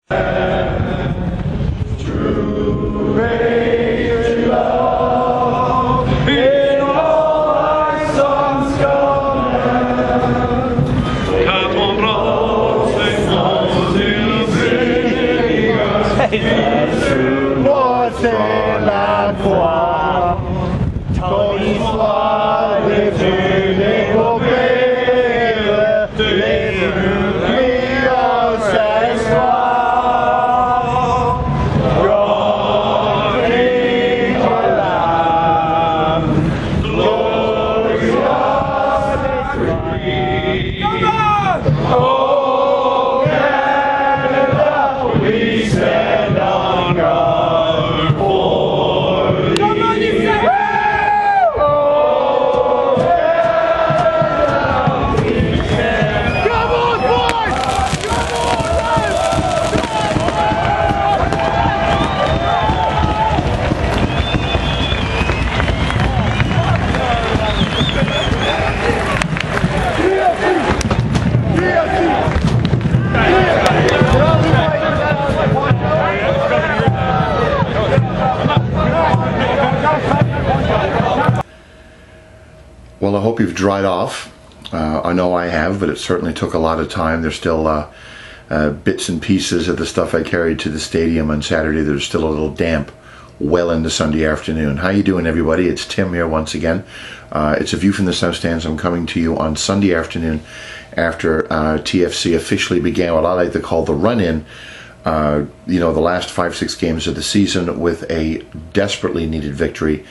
True great love in all thy sons command. Quand on brosse c'est la foi, ton histoire est une épopée, les plus ancestral. God is the Lamb, glorious and free. Oh, Canada, we stand on guard for thee. Well, I hope you've dried off. I know I have, but it certainly took a lot of time. There's still bits and pieces of the stuff I carried to the stadium on Saturday that are still a little damp well into Sunday afternoon. How you doing, everybody? It's Tim here once again. It's A View from the South Stands. I'm coming to you on Sunday afternoon after TFC officially began what I like to call the run-in. The last 5-6 games of the season with a desperately needed victory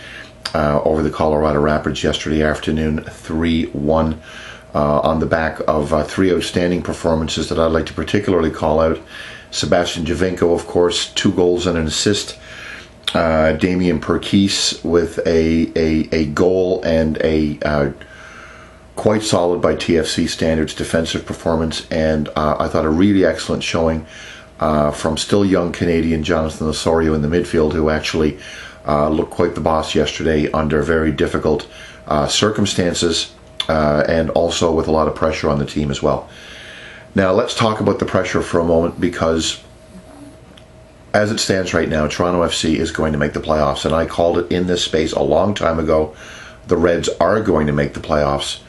over the Colorado Rapids yesterday afternoon, 3-1, on the back of 3 outstanding performances that I'd like to particularly call out. Sebastian Giovinco, of course, 2 goals and an assist. Damian Perkis with a goal and a quite solid by TFC standards defensive performance, and I thought a really excellent showing from still young Canadian Jonathan Osorio in the midfield, who actually looked quite the boss yesterday under very difficult circumstances, and also with a lot of pressure on the team as well. Now let's talk about the pressure for a moment, because as it stands right now, Toronto FC is going to make the playoffs, and I called it in this space a long time ago. The Reds are going to make the playoffs,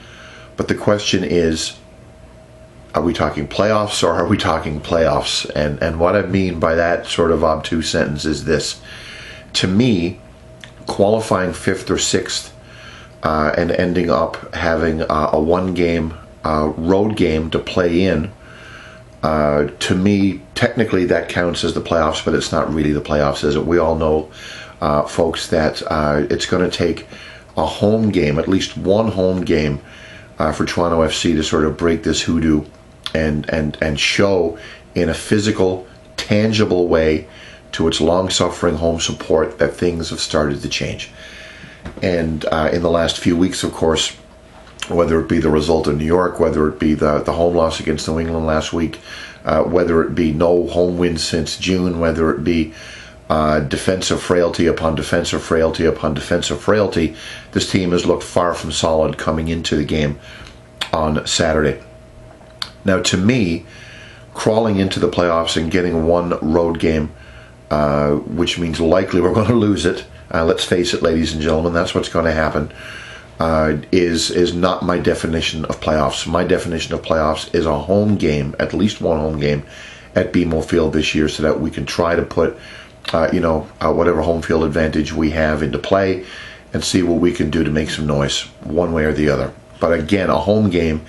but the question is, are we talking playoffs or are we talking playoffs? And what I mean by that sort of obtuse sentence is this. To me, qualifying 5th or 6th and ending up having a 1-game road game to play in, to me, technically that counts as the playoffs, but it's not really the playoffs, is it? We all know, folks, that it's going to take a home game, at least one home game, for Toronto FC to sort of break this hoodoo and show in a physical, tangible way to its long-suffering home support that things have started to change. And in the last few weeks, of course, whether it be the result in New York, whether it be the home loss against New England last week, whether it be no home wins since June, whether it be defensive frailty upon defensive frailty upon defensive frailty, this team has looked far from solid coming into the game on Saturday. Now, to me, crawling into the playoffs and getting one road game, which means likely we're going to lose it, let's face it, ladies and gentlemen, that's what's going to happen, is not my definition of playoffs. My definition of playoffs is a home game, at least one home game, at BMO Field this year, so that we can try to put whatever home field advantage we have into play and see what we can do to make some noise one way or the other. But again, a home game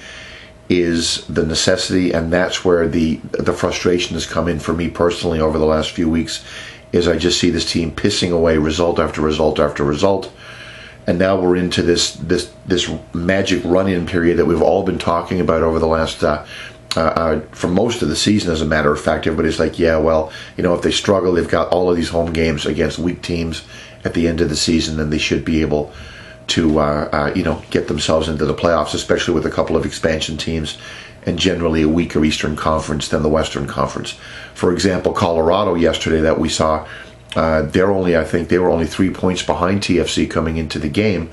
is the necessity, and that's where the frustration has come in for me personally over the last few weeks, is I just see this team pissing away result after result after result. And now we're into this magic run-in period that we've all been talking about over the last for most of the season. As a matter of fact, everybody's like, yeah, well, if they struggle, they've got all of these home games against weak teams at the end of the season, then they should be able to get themselves into the playoffs, especially with a couple of expansion teams and generally a weaker Eastern Conference than the Western Conference. For example, Colorado yesterday that we saw, I think they were only 3 points behind TFC coming into the game,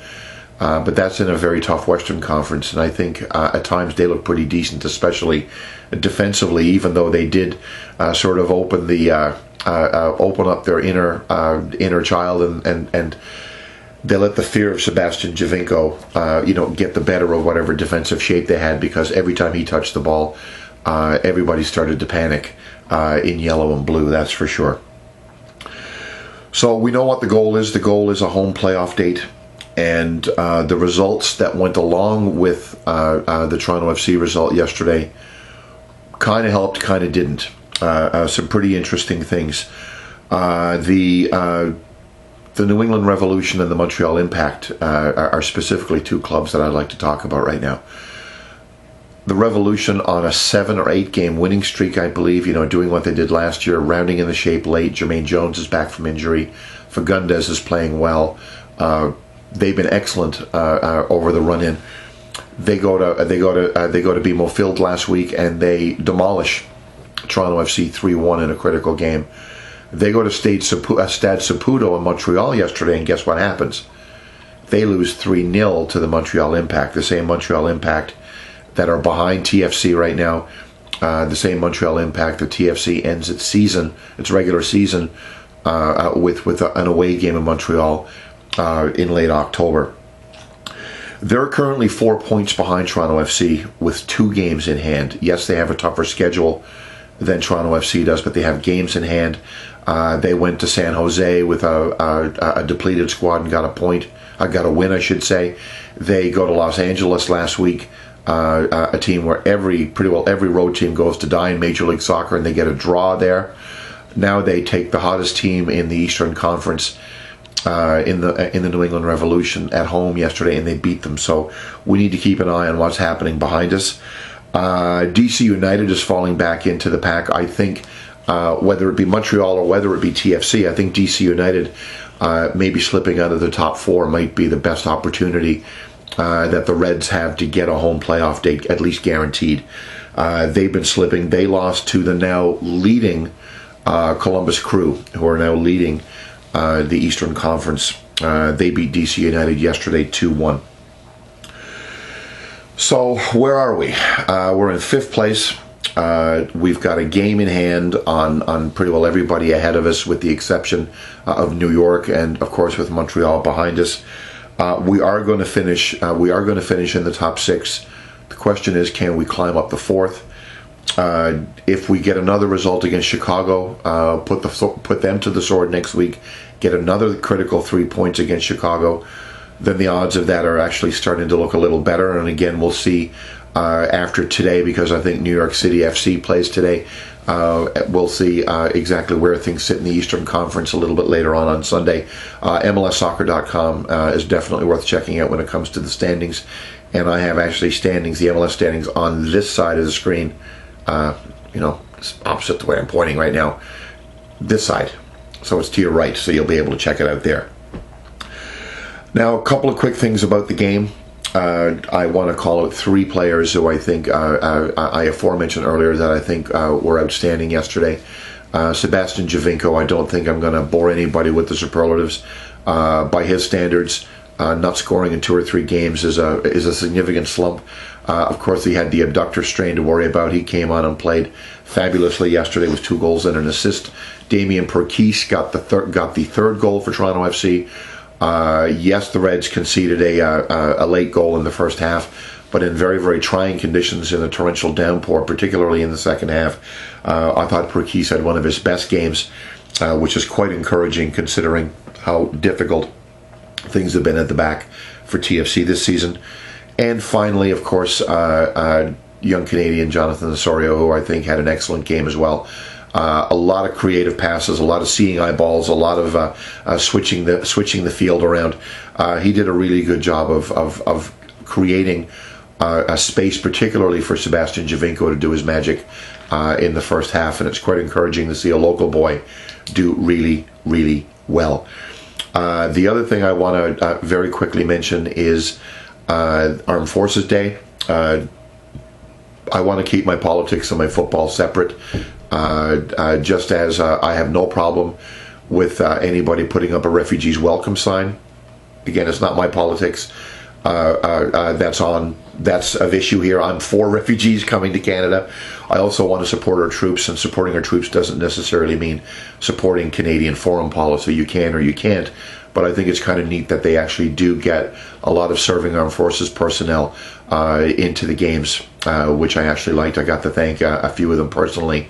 but that's in a very tough Western Conference, and I think at times they look pretty decent, especially defensively, even though they did sort of open up their inner child, and they let the fear of Sebastian Giovinco, get the better of whatever defensive shape they had, because every time he touched the ball, everybody started to panic in yellow and blue, that's for sure. So we know what the goal is. The goal is a home playoff date, and the results that went along with the Toronto FC result yesterday kind of helped, kind of didn't. Some pretty interesting things. The New England Revolution and the Montreal Impact are specifically two clubs that I'd like to talk about right now. The Revolution on a 7 or 8 game winning streak, I believe, doing what they did last year, rounding in the shape late. Jermaine Jones is back from injury. Fagundes is playing well. They've been excellent over the run-in. They go to BMO Field last week, and they demolish Toronto FC 3-1 in a critical game. They go to Stade Saputo in Montreal yesterday, and guess what happens? They lose 3-0 to the Montreal Impact, the same Montreal Impact that are behind TFC right now, the same Montreal Impact that TFC ends its regular season with an away game in Montreal in late October. They're currently 4 points behind Toronto FC with 2 games in hand. Yes, they have a tougher schedule than Toronto FC does, but they have games in hand. They went to San Jose with a depleted squad and got a win, I should say. They go to Los Angeles last week, a team where pretty well every road team goes to die in Major League Soccer, and they get a draw there. Now they take the hottest team in the Eastern Conference, in the New England Revolution, at home yesterday, and they beat them. So we need to keep an eye on what's happening behind us. DC United is falling back into the pack. I think whether it be Montreal or whether it be TFC, I think DC United maybe slipping out of the top 4 might be the best opportunity that the Reds have to get a home playoff date, at least guaranteed. They've been slipping. They lost to the now leading Columbus Crew, who are now leading the Eastern Conference. They beat DC United yesterday 2-1. So where are we? We're in 5th place. We've got a game in hand on pretty well everybody ahead of us, with the exception of New York, and of course with Montreal behind us. We are going to finish. We are going to finish in the top 6. The question is, can we climb up the 4th? If we get another result against Chicago, put them to the sword next week, get another critical 3 points against Chicago, then the odds of that are actually starting to look a little better. And again, we'll see after today, because I think New York City FC plays today. We'll see exactly where things sit in the Eastern Conference a little bit later on Sunday. MLSsoccer.com is definitely worth checking out when it comes to the standings. And I have actually the MLS standings on this side of the screen. It's opposite the way I'm pointing right now. This side. So it's to your right, so you'll be able to check it out there. Now, a couple of quick things about the game. I want to call out 3 players who I think I aforementioned earlier that I think were outstanding yesterday. Sebastian Giovinco, I don't think I'm going to bore anybody with the superlatives. By his standards, not scoring in 2 or 3 games is a significant slump. Of course, he had the abductor strain to worry about. He came on and played fabulously yesterday with 2 goals and an assist. Damien Perquis got the third goal for Toronto FC. Yes, the Reds conceded a late goal in the first half, but in very, very trying conditions in the torrential downpour, particularly in the second half. I thought Perquis had one of his best games, which is quite encouraging considering how difficult things have been at the back for TFC this season. And finally, of course, young Canadian Jonathan Osorio, who I think had an excellent game as well. A lot of creative passes, a lot of seeing eyeballs, a lot of switching the field around. He did a really good job of creating a space, particularly for Sebastian Giovinco to do his magic in the first half, and it's quite encouraging to see a local boy do really, really well. The other thing I want to very quickly mention is Armed Forces Day. I want to keep my politics and my football separate. Just as I have no problem with anybody putting up a refugees welcome sign. Again, it's not my politics. that's of issue here. I'm for refugees coming to Canada. I also want to support our troops, and supporting our troops doesn't necessarily mean supporting Canadian foreign policy. You can or you can't, but I think it's kind of neat that they actually do get a lot of serving armed forces personnel into the games, which I actually liked. I got to thank a few of them personally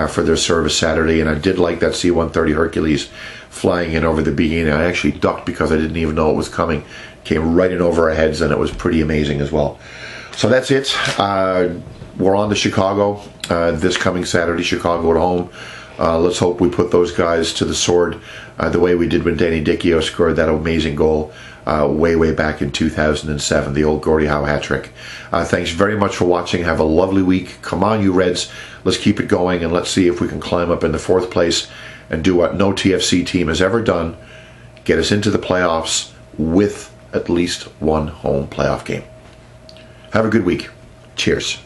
for their service Saturday, and I did like that C-130 Hercules flying in over the beginning. I actually ducked because I didn't even know it was coming. Came right in over our heads, and it was pretty amazing as well. So that's it. We're on to Chicago this coming Saturday, Chicago at home. Let's hope we put those guys to the sword the way we did when Danny Dichio scored that amazing goal way back in 2007, the old Gordie Howe hat trick. Thanks very much for watching. Have a lovely week. Come on, you Reds. Let's keep it going, and let's see if we can climb up in the 4th place and do what no TFC team has ever done, get us into the playoffs with at least one home playoff game. Have a good week. Cheers.